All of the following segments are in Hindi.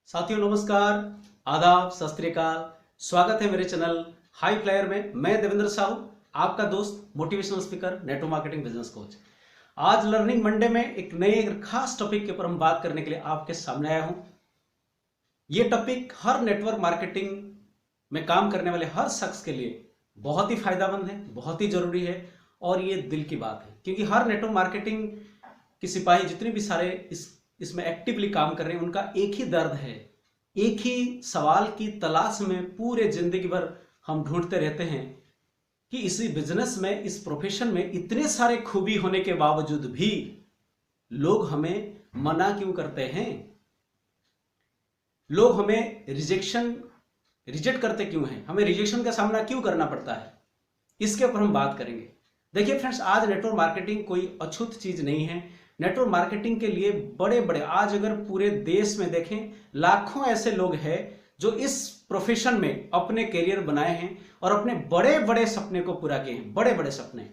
साथियों नमस्कार, आदाब, सत श्री अकाल। स्वागत है मेरे चैनल हाई फ्लायर में। मैं देवेंद्र साहू, आपका दोस्त, motivational speaker, network marketing business coach. आज लर्निंग मंडे में एक नए खास टॉपिक के ऊपर हम बात करने के लिए आपके सामने आया हूं। यह टॉपिक हर नेटवर्क मार्केटिंग में काम करने वाले हर शख्स के लिए बहुत ही फायदेमंद है, बहुत ही जरूरी है और ये दिल की बात है, क्योंकि हर नेटवर्क मार्केटिंग की सिपाही जितने भी सारे इसमें एक्टिवली काम कर रहे हैं, उनका एक ही दर्द है, एक ही सवाल की तलाश में पूरे जिंदगी भर हम ढूंढते रहते हैं कि इसी बिजनेस में, इस प्रोफेशन में इतने सारे खूबी होने के बावजूद भी लोग हमें मना क्यों करते हैं, लोग हमें रिजेक्ट करते क्यों हैं, हमें रिजेक्शन का सामना क्यों करना पड़ता है। इसके ऊपर हम बात करेंगे। देखिए फ्रेंड्स, आज नेटवर्क मार्केटिंग कोई अछूत चीज नहीं है। नेटवर्क मार्केटिंग के लिए बड़े बड़े, आज अगर पूरे देश में देखें, लाखों ऐसे लोग हैं जो इस प्रोफेशन में अपने करियर बनाए हैं और अपने बड़े बड़े सपने को पूरा किए हैं, बड़े बड़े सपने।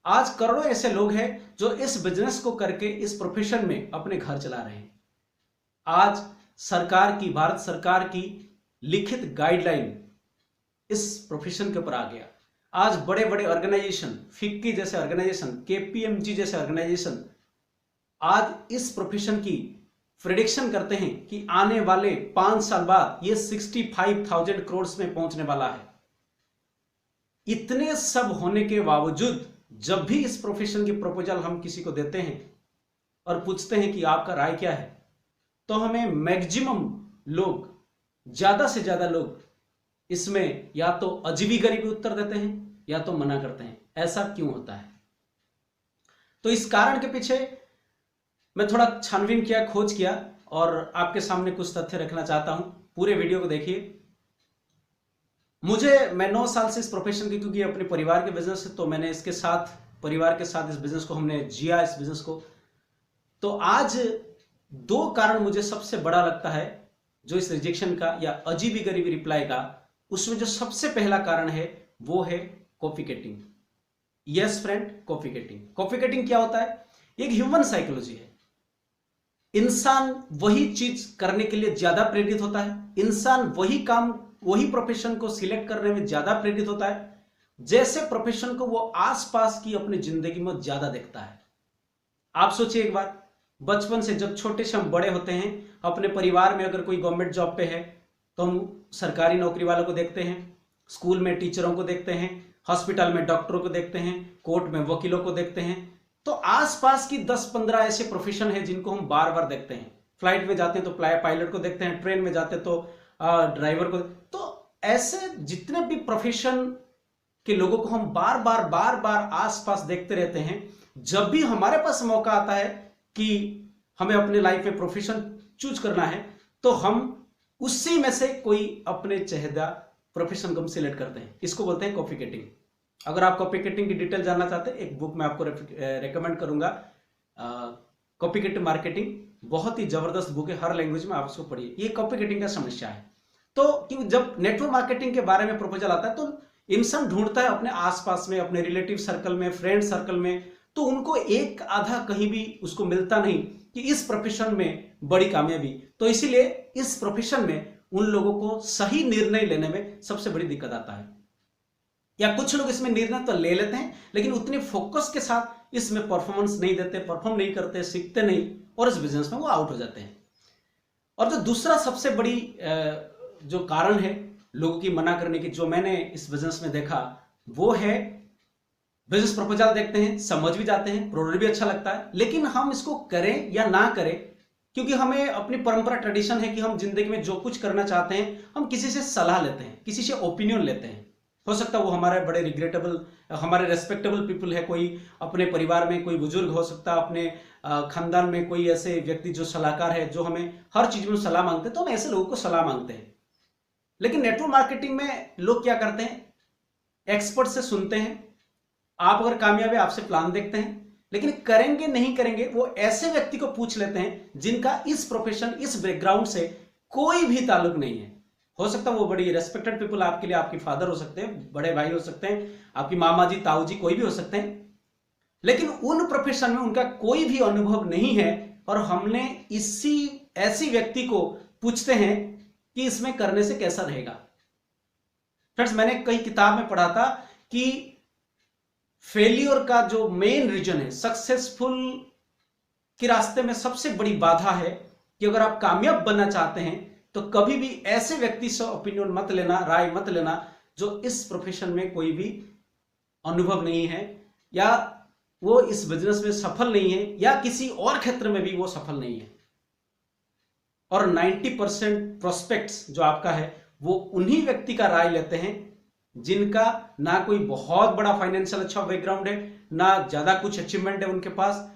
आज करोड़ों ऐसे लोग हैं जो इस बिजनेस को करके, इस प्रोफेशन में अपने घर चला रहे हैं। आज सरकार की, भारत सरकार की लिखित गाइडलाइन इस प्रोफेशन के ऊपर आ गया। आज बड़े बड़े ऑर्गेनाइजेशन, फिक्की जैसे ऑर्गेनाइजेशन, केपीएमजी जैसे ऑर्गेनाइजेशन आज इस प्रोफेशन की प्रेडिक्शन करते हैं कि आने वाले 5 साल बाद ये 65,000 करोड़ में पहुंचने वाला है। इतने सब होने के बावजूद जब भी इस प्रोफेशन की प्रपोजल हम किसी को देते हैं और पूछते हैं कि आपका राय क्या है, तो हमें मैक्सिमम लोग, ज्यादा से ज्यादा लोग इसमें या तो अजीबी गरीबी उत्तर देते हैं या तो मना करते हैं। ऐसा क्यों होता है? तो इस कारण के पीछे मैं थोड़ा छानबीन किया, खोज किया और आपके सामने कुछ तथ्य रखना चाहता हूं। पूरे वीडियो को देखिए। मैं 9 साल से इस प्रोफेशन की, क्योंकि अपने परिवार के बिजनेस है, तो मैंने इसके साथ, परिवार के साथ इस बिजनेस को हमने जिया, इस बिजनेस को। तो आज 2 कारण मुझे सबसे बड़ा लगता है जो इस रिजेक्शन का या अजीबी गरीबी रिप्लाई का, उसमें जो सबसे पहला कारण है वो है copy cutting. Yes friend, copy cutting. Copy cutting क्या होता है? एक ह्यूमन साइकोलॉजी है। इंसान वही चीज करने के लिए ज्यादा प्रेरित होता है, इंसान वही काम, वही प्रोफेशन को सिलेक्ट करने में ज्यादा प्रेरित होता है जैसे प्रोफेशन को वो आसपास की अपनी जिंदगी में ज्यादा देखता है। आप सोचिए एक बार, बचपन से जब छोटे से हम बड़े होते हैं, अपने परिवार में अगर कोई गवर्नमेंट जॉब पे है तो हम सरकारी नौकरी वालों को देखते हैं, स्कूल में टीचरों को देखते हैं, हॉस्पिटल में डॉक्टरों को देखते हैं, कोर्ट में वकीलों को देखते हैं। तो आसपास की 10-15 ऐसे प्रोफेशन है जिनको हम बार बार देखते हैं। फ्लाइट में जाते हैं तो पायलट को देखते हैं, ट्रेन में जाते तो ड्राइवर को। तो ऐसे जितने भी प्रोफेशन के लोगों को हम बार बार आसपास देखते रहते हैं। जब भी हमारे पास मौका आता है कि हमें अपने लाइफ में प्रोफेशन चूज करना है, तो हम उसी में से कोई अपने चहेता प्रोफेशन को हम सिलेक्ट करते हैं। इसको बोलते हैं कॉपी कटिंग। अगर आप कॉपी कटिंग की डिटेल जानना चाहते हैं, एक बुक मैं आपको रेकमेंड करूंगा, कॉपी कट मार्केटिंग। बहुत ही जबरदस्त बुक है, हर लैंग्वेज में आप उसको पढ़िए। ये कॉपी कटिंग का समस्या है। तो क्योंकि जब नेटवर्क मार्केटिंग के बारे में प्रपोजल आता है तो इंसान ढूंढता है अपने आसपास में, अपने रिलेटिव सर्कल में, फ्रेंड सर्कल में, तो उनको एक आधा कहीं भी उसको मिलता नहीं कि इस प्रोफेशन में बड़ी कामयाबी। तो इसीलिए इस प्रोफेशन में उन लोगों को सही निर्णय लेने में सबसे बड़ी दिक्कत आता है। या कुछ लोग इसमें निर्णय तो ले लेते हैं लेकिन उतने फोकस के साथ इसमें परफॉर्मेंस नहीं देते, परफॉर्म नहीं करते, सीखते नहीं और इस बिजनेस में वो आउट हो जाते हैं। और जो दूसरा सबसे बड़ी जो कारण है लोगों की मना करने की, जो मैंने इस बिजनेस में देखा, वो है बिजनेस प्रपोजल देखते हैं, समझ भी जाते हैं, प्रोडक्ट भी अच्छा लगता है, लेकिन हम इसको करें या ना करें, क्योंकि हमें अपनी परंपरा, ट्रेडिशन है कि हम जिंदगी में जो कुछ करना चाहते हैं हम किसी से सलाह लेते हैं, किसी से ओपिनियन लेते हैं। हो सकता है वो हमारे बड़े रिग्रेटेबल, हमारे रेस्पेक्टेबल पीपल है, कोई अपने परिवार में कोई बुजुर्ग हो सकता है, अपने खानदान में कोई ऐसे व्यक्ति जो सलाहकार है, जो हमें हर चीज में सलाह मांगते हैं, तो हम ऐसे लोगों को सलाह मांगते हैं। लेकिन नेटवर्क मार्केटिंग में लोग क्या करते हैं? एक्सपर्ट से सुनते हैं, आप अगर कामयाब है आपसे प्लान देखते हैं, लेकिन करेंगे नहीं करेंगे वो ऐसे व्यक्ति को पूछ लेते हैं जिनका इस प्रोफेशन, इस बैकग्राउंड से कोई भी ताल्लुक नहीं है। हो सकता है वो बड़ी रेस्पेक्टेड पीपल आपके लिए, आपके फादर हो सकते हैं, बड़े भाई हो सकते हैं, आपकी मामा जी, ताऊ जी, कोई भी हो सकते हैं, लेकिन उन प्रोफेशन में उनका कोई भी अनुभव नहीं है और हमने इसी ऐसी व्यक्ति को पूछते हैं कि इसमें करने से कैसा रहेगा। फ्रेंड्स, मैंने कई किताब में पढ़ा था कि फेलियर का जो मेन रीजन है, सक्सेसफुल के रास्ते में सबसे बड़ी बाधा है कि अगर आप कामयाब बनना चाहते हैं तो कभी भी ऐसे व्यक्ति से ओपिनियन मत लेना, राय मत लेना जो इस प्रोफेशन में कोई भी अनुभव नहीं है, या वो इस बिजनेस में सफल नहीं है, या किसी और क्षेत्र में भी वो सफल नहीं है। और 90% प्रोस्पेक्ट्स जो आपका है वो उन्हीं व्यक्ति का राय लेते हैं जिनका ना कोई बहुत बड़ा फाइनेंशियल अच्छा बैकग्राउंड है, ना ज्यादा कुछ अचीवमेंट है उनके पास,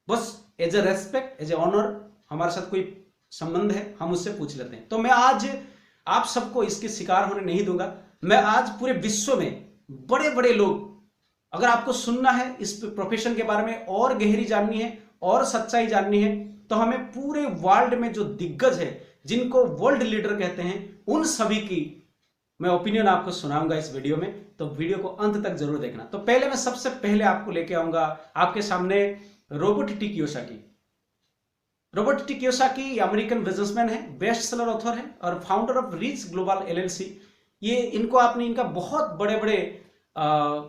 बस as a respect, as a honour, हमारे साथ कोई संबंध है, हम उससे पूछ लेते हैं। तो मैं आज आप सबको इसके शिकार होने नहीं दूंगा। मैं आज पूरे विश्व में बड़े बड़े लोग, अगर आपको सुनना है इस प्रोफेशन के बारे में और गहरी जाननी है और सच्चाई जाननी है, तो हमें पूरे वर्ल्ड में जो दिग्गज है, जिनको वर्ल्ड लीडर कहते हैं, उन सभी की मैं ओपिनियन आपको सुनाऊंगा इस वीडियो में। तो वीडियो को अंत तक जरूर देखना। तो पहले मैं सबसे पहले आपको लेके आऊंगा आपके सामने Robert T Kiyosaki. Robert T Kiyosaki American businessman है, बेस्ट सेलर ऑथर है और founder of reach global LLC. ये इनको आपने इनका बहुत बड़े बड़े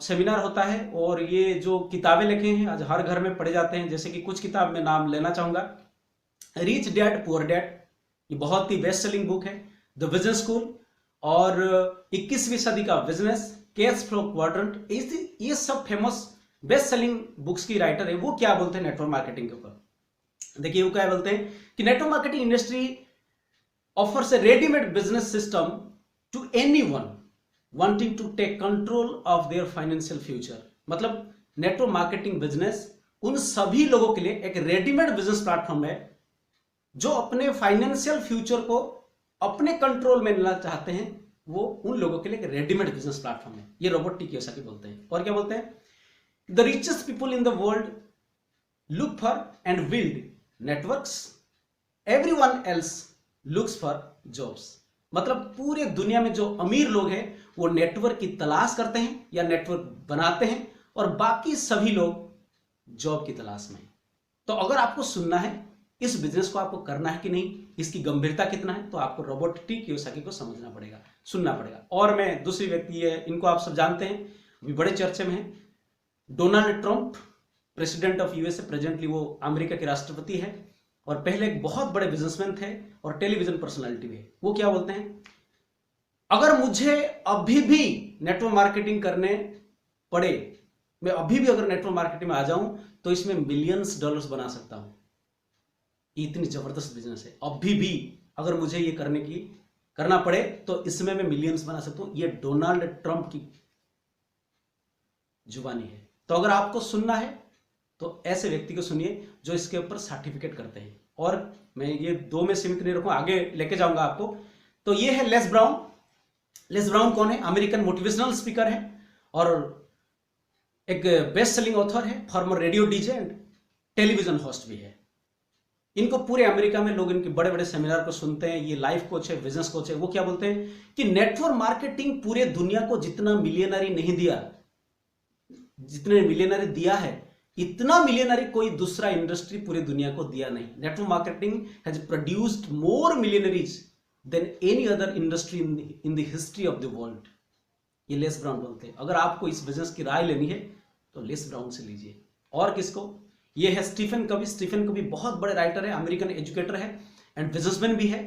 सेमिनार होता है और ये जो किताबें लिखे हैं आज हर घर में पढ़े जाते हैं। जैसे कि कुछ किताब में नाम लेना चाहूंगा, रिच डैड पुअर डैड, ये बहुत ही बेस्ट सेलिंग बुक है। द बिजनेस स्कूल और 21वीं सदी का बिजनेस, कैश फ्लो क्वाड्रेंट, ये सब फेमस बेस्ट सेलिंग बुक्स की राइटर है। वो क्या बोलते हैं नेटवर्क मार्केटिंग के ऊपर, देखिए वो क्या बोलते हैं कि network marketing industry offers a readymade business system to anyone wanting to take control of their financial future. मतलब नेटवर्क मार्केटिंग बिजनेस उन सभी लोगों के लिए एक रेडीमेड बिजनेस प्लेटफॉर्म है जो अपने फाइनेंशियल फ्यूचर को अपने कंट्रोल में लेना चाहते हैं। वो उन लोगों के लिए एक रेडीमेड बिजनेस प्लेटफॉर्म है। ये रॉबर्ट टी कियोसाकी बोलते हैं। और क्या बोलते हैं, the richest people in the world look for and build networks, everyone else looks for jobs. मतलब पूरे दुनिया में जो अमीर लोग हैं वो नेटवर्क की तलाश करते हैं या नेटवर्क बनाते हैं, और बाकी सभी लोग जॉब की तलाश में। तो अगर आपको सुनना है इस बिजनेस को आपको करना है कि नहीं, इसकी गंभीरता कितना है, तो आपको रॉबर्ट टी कियोसाकी को समझना पड़ेगा, सुनना पड़ेगा। और मैं दूसरी व्यक्ति है, इनको आप सब जानते हैं, अभी बड़े चर्चे में है, Donald Trump, president of USA, presently वो अमेरिका के राष्ट्रपति है और पहले एक बहुत बड़े बिजनेसमैन थे और टेलीविजन पर्सनालिटी भी है। वो क्या बोलते हैं, अगर मुझे अभी भी नेटवर्क मार्केटिंग करने पड़े, मैं अभी भी अगर नेटवर्क मार्केटिंग में आ जाऊं तो इसमें मिलियंस डॉलर्स बना सकता हूं। इतनी जबरदस्त बिजनेस है। अभी भी अगर मुझे ये करना पड़े तो इसमें मैं मिलियंस बना सकता हूं। ये डोनाल्ड ट्रंप की जुबानी है। तो अगर आपको सुनना है तो ऐसे व्यक्ति को सुनिए जो इसके ऊपर सर्टिफिकेट करते हैं। और मैं ये दो में सीमित नहीं रखूंगा, आगे लेके जाऊंगा आपको। तो ये है लेस ब्राउन। लेस ब्राउन कौन है, अमेरिकन मोटिवेशनल स्पीकर है और एक बेस्ट सेलिंग ऑथर है, farmer radio DJ and television host भी है। इनको पूरे अमेरिका में लोग इनके बड़े बड़े सेमिनार को सुनते हैं। ये लाइफ कोच है, बिजनेस कोच है। वो क्या बोलते हैं कि नेटवर्क मार्केटिंग पूरे दुनिया को जितना मिलियनरी नहीं दिया, जितने मिलियनरी दिया है, इतना मिलियनरी कोई दूसरा इंडस्ट्री पूरी दुनिया को दिया नहीं। Network marketing has produced more millionaires than any other industry in the history of the world. ये लेस ब्राउन बोलते हैं। अगर आपको इस बिजनेस की राय लेनी है तो लेस ब्राउन से लीजिए। और किसको, ये है स्टीफन कवी। स्टीफन कवी बहुत बड़े राइटर है, अमेरिकन एजुकेटर है एंड बिजनेसमैन भी है।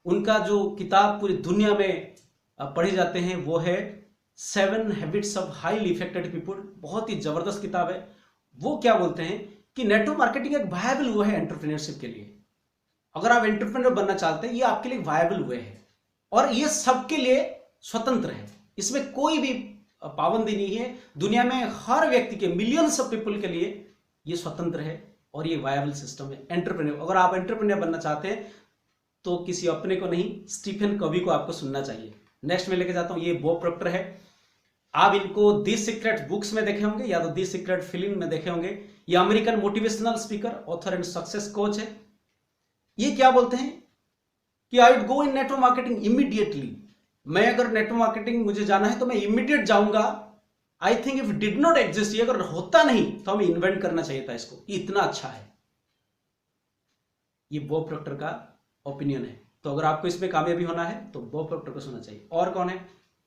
उनका जो किताब पूरी दुनिया में पढ़े जाते हैं वो है 7 habits of highly affected people. बहुत ही जबरदस्त किताब है। वो क्या बोलते हैं कि नेटवर्क मार्केटिंग एक वायबल वे है एंटरप्रेन्योरशिप के लिए। अगर आप एंटरप्रेन्योर बनना चाहते हैं, ये आपके लिए वायबल वे है और ये सबके लिए स्वतंत्र है। इसमें कोई भी पाबंदी नहीं है। दुनिया में हर व्यक्ति के, मिलियंस ऑफ पीपल के लिए ये स्वतंत्र है और ये वायबल सिस्टम है एंटरप्रेन्योर। अगर आप एंटरप्रेन्योर बनना चाहते हैं तो किसी अपने को नहीं, स्टीफन कवी को आपको सुनना चाहिए। नेक्स्ट में लेके जाता हूं, ये बॉब प्रॉक्टर है। आप इनको दी सीक्रेट बुक्स में देखे होंगे या तो दी सीक्रेट फिल्म में देखे होंगे। ये American motivational speaker, author and success coach है। ये क्या बोलते हैं कि I would go in network marketing immediately. मैं अगर नेटवर्क मार्केटिंग मुझे जाना है तो मैं इमीडिएट जाऊंगा। I think if did not exist, ये अगर होता नहीं तो हमें इन्वेंट करना चाहिए था इसको, ये इतना अच्छा है। ये बॉब प्रॉक्टर का ओपिनियन है। तो अगर आपको इसमें कामयाबी होना है तो बॉब प्रॉक्टर को सुनना चाहिए। और कौन है?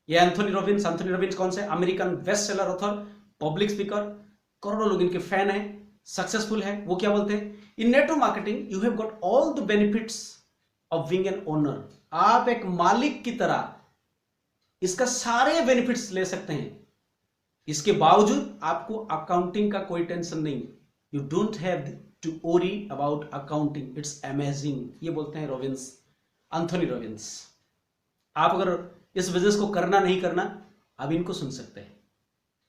ये एंथोनी रॉबिन्स। एंथोनी रॉबिन्स कौन से? American best seller author, public speaker, करोड़ों लोग इनके फैन हैं, सक्सेसफुल है। वो क्या बोलते हैं? In network marketing you have got all the benefits of being an owner. आप एक मालिक की तरह इसका सारे बेनिफिट्स ले सकते हैं। इसके बावजूद आपको अकाउंटिंग का कोई टेंशन नहीं। You don't have to worry about accounting, it's amazing. ये बोलते हैं रॉबिन्स, एंथोनी रॉबिन्स। आप अगर इस बिजनेस को करना नहीं करना, अब इनको सुन सकते हैं।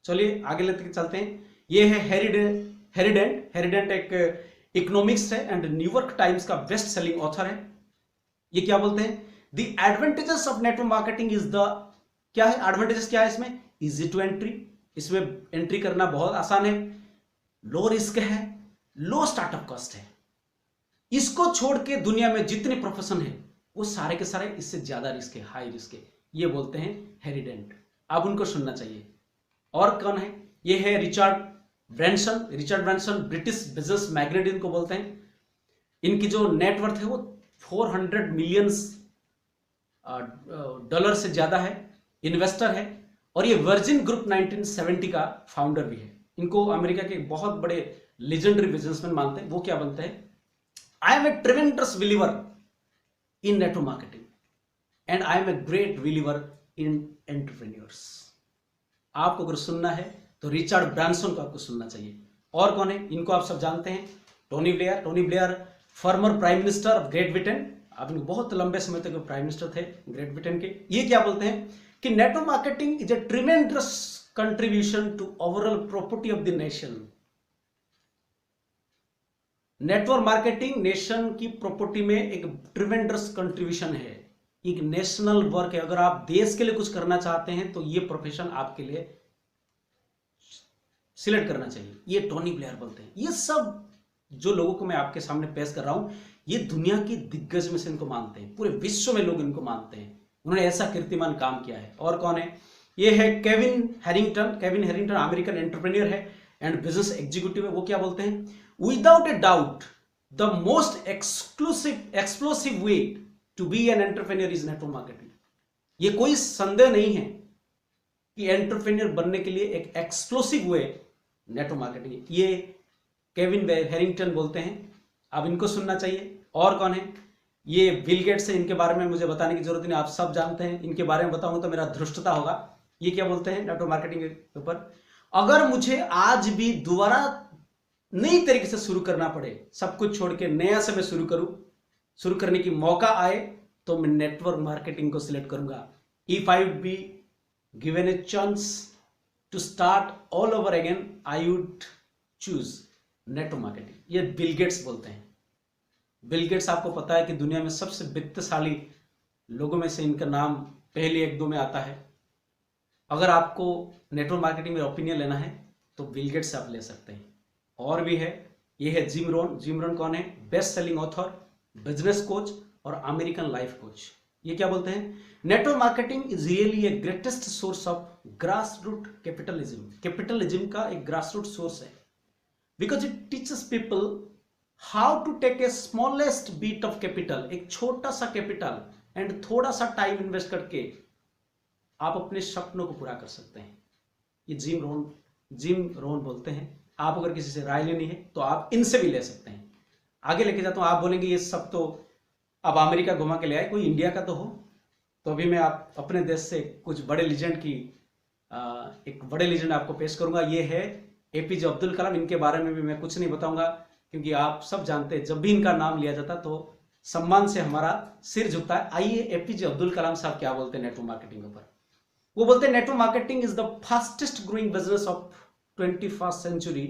चलिए आगे लेते चलते हैं। ये है हेरिडेंट। हेरिडेंट एक इकोनॉमिक्स है एंड न्यूयॉर्क टाइम्स का बेस्ट सेलिंग ऑथर है। ये क्या बोलते हैं? The advantages of network marketing is the, क्या है एडवांटेजेस? क्या है इसमें? इजी टू एंट्री, इसमें एंट्री करना बहुत आसान है, लो रिस्क है, लो स्टार्टअप कॉस्ट है। इसको छोड़ के दुनिया में जितने प्रोफेशन है वो सारे के सारे इससे ज्यादा रिस्क है, हाई रिस्क है। ये बोलते हैं हेरिडेंट, अब उनको सुनना चाहिए। और कौन है? ये है Richard Branson. Richard Branson British business magnet इनको बोलते हैं। इनकी जो नेटवर्थ है वो 400 मिलियन डॉलर से ज्यादा है, इन्वेस्टर है। और ये वर्जिन ग्रुप 1970 का फाउंडर भी है। इनको अमेरिका के बहुत बड़े लेजेंडरी बिजनेसमैन मानते हैं। वो क्या बोलते हैं? I am a tremendous believer in network marketing and I am a great believer in entrepreneurs. आपको अगर सुनना है तो रिचर्ड ब्रांसन को आपको सुनना चाहिए। और कौन है? इनको आप सब जानते हैं, Tony Blair. Tony Blair former prime minister of Great Britain. आप बहुत लंबे समय तक प्राइम मिनिस्टर थे ग्रेट ब्रिटेन के। ये क्या बोलते हैं कि network marketing is a tremendous contribution to overall property of the nation. Network marketing nation की प्रॉपर्टी में एक ट्रिमेंडस कंट्रीब्यूशन है, एक नेशनल वर्क है। अगर आप देश के लिए कुछ करना चाहते हैं तो ये प्रोफेशन आपके लिए सिलेक्ट करना चाहिए। ये टोनी ब्लेयर बोलते हैं। ये सब जो लोगों को मैं आपके सामने पेश कर रहा हूं, ये दुनिया की दिग्गज में से इनको मानते हैं, पूरे विश्व में लोग इनको मानते हैं। उन्होंने ऐसा कीर्तिमान काम किया है। और कौन है? ये है Kevin Harrington. Kevin Harrington American entrepreneur है एंड बिजनेस एग्जीक्यूटिव है। वो क्या बोलते हैं? Without a doubt the most explosive way to be an entrepreneur is network marketing. ये कोई संदेह नहीं है कि एंटरप्रेन्योर बनने के लिए एक एक्सप्लोसिव वे नेटवर्क मार्केटिंग है। ये केविन हैरिंगटन बोलते हैं। अब इनको सुनना चाहिए। और कौन है? ये बिल गेट्स है। इनके बारे में मुझे बताने की जरूरत नहीं, आप सब जानते हैं। इनके बारे में बताऊंगा तो मेरा धृष्टता होगा। ये क्या बोलते हैं नेटवर्क मार्केटिंग के ऊपर? अगर मुझे आज भी दोबारा नई तरीके से शुरू करना पड़े, सब कुछ छोड़ के नया से मैं शुरू करने की मौका आए, तो मैं नेटवर्क मार्केटिंग को सिलेक्ट करूंगा। If I would be given a chance to start all over again, I would choose network marketing. ये बिल गेट्स बोलते हैं। बिल गेट्स आपको पता है कि दुनिया में सबसे वित्तशाली लोगों में से इनका नाम पहले 1-2 में आता है। अगर आपको नेटवर्क मार्केटिंग में ओपिनियन लेना है तो बिल गेट्स से आप ले सकते हैं। और भी है, ये है जिम रोहन। जिम रोहन कौन है? Best selling author, business coach और अमेरिकन लाइफ कोच। ये क्या बोलते हैं? Network marketing is really a greatest source of grass root capitalism. Capitalism का एक ग्रास रूट सोर्स है, because it teaches people how to take a smallest bit of capital, एक छोटा सा कैपिटल एंड थोड़ा सा टाइम इन्वेस्ट करके आप अपने सपनों को पूरा कर सकते हैं। ये जिम रोहन बोलते हैं। आप अगर किसी से राय लेनी है तो आप इनसे भी ले सकते हैं। आगे लेके जाता हूं। आप बोलेंगे ये सब तो अब अमेरिका घुमा के ले आए, कोई इंडिया का तो हो। तो अभी मैं आप अपने देश से कुछ बड़े लीजेंड की एक बड़े लीजेंड आपको पेश करूंगा। ये है एपीजे अब्दुल कलाम। इनके बारे में भी मैं कुछ नहीं बताऊंगा, क्योंकि आप सब जानते हैं जब भी इनका नाम लिया जाता तो सम्मान से हमारा सिर झुकता है। आइए एपीजे अब्दुल कलाम साहब क्या बोलते हैं नेटवर्क मार्केटिंग के ऊपर। वो बोलते हैं network marketing is the fastest growing business of 21st century.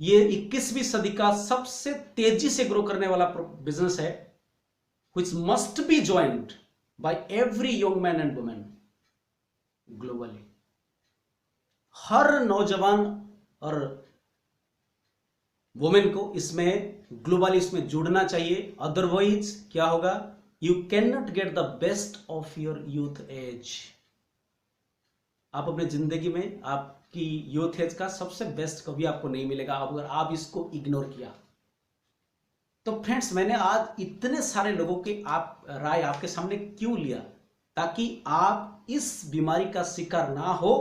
ये 21वीं सदी का सबसे तेजी से ग्रो करने वाला बिजनेस है, which must be joined by every young man and woman globally। हर नौजवान और वुमेन को इसमें ग्लोबली इसमें जुड़ना चाहिए। अदरवाइज क्या होगा? You can not get the best of your youth age. आप अपने जिंदगी में आपकी यूथ एज का सबसे बेस्ट कभी आपको नहीं मिलेगा अगर आप इसको इग्नोर किया। तो फ्रेंड्स, मैंने आज इतने सारे लोगों की राय आपके सामने क्यों लिया, ताकि आप इस बीमारी का शिकार ना हो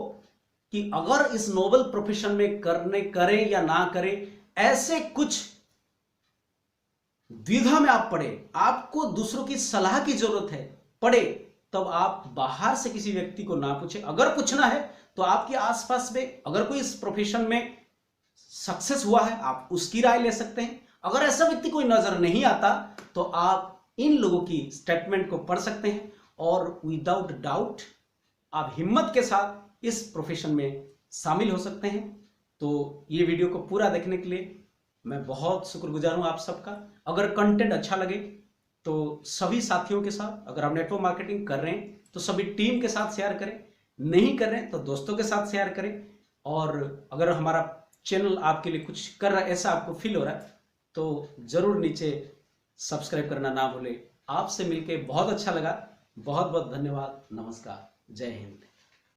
कि अगर इस नोबल प्रोफेशन में करें या ना करें, ऐसे कुछ द्विधा में आप पड़े, आपको दूसरों की सलाह की जरूरत है पड़े, तब आप बाहर से किसी व्यक्ति को ना पूछें। अगर पूछना है तो आपके आसपास में अगर कोई इस प्रोफेशन में सक्सेस हुआ है, आप उसकी राय ले सकते हैं। अगर ऐसा व्यक्ति कोई नजर नहीं आता तो आप इन लोगों की स्टेटमेंट को पढ़ सकते हैं और विदाउट डाउट आप हिम्मत के साथ इस प्रोफेशन में शामिल हो सकते हैं। तो ये वीडियो को पूरा देखने के लिए मैं बहुत शुक्रगुजार हूं आप सबका। अगर कंटेंट अच्छा लगे तो सभी साथियों के साथ, अगर आप नेटवर्क मार्केटिंग कर रहे हैं तो सभी टीम के साथ शेयर करें, नहीं कर रहे हैं तो दोस्तों के साथ शेयर करें। और अगर हमारा चैनल आपके लिए कुछ कर रहा है, ऐसा आपको फील हो रहा है, तो जरूर नीचे सब्सक्राइब करना ना भूलें। आपसे मिलके बहुत अच्छा लगा। बहुत बहुत धन्यवाद। नमस्कार। जय हिंद।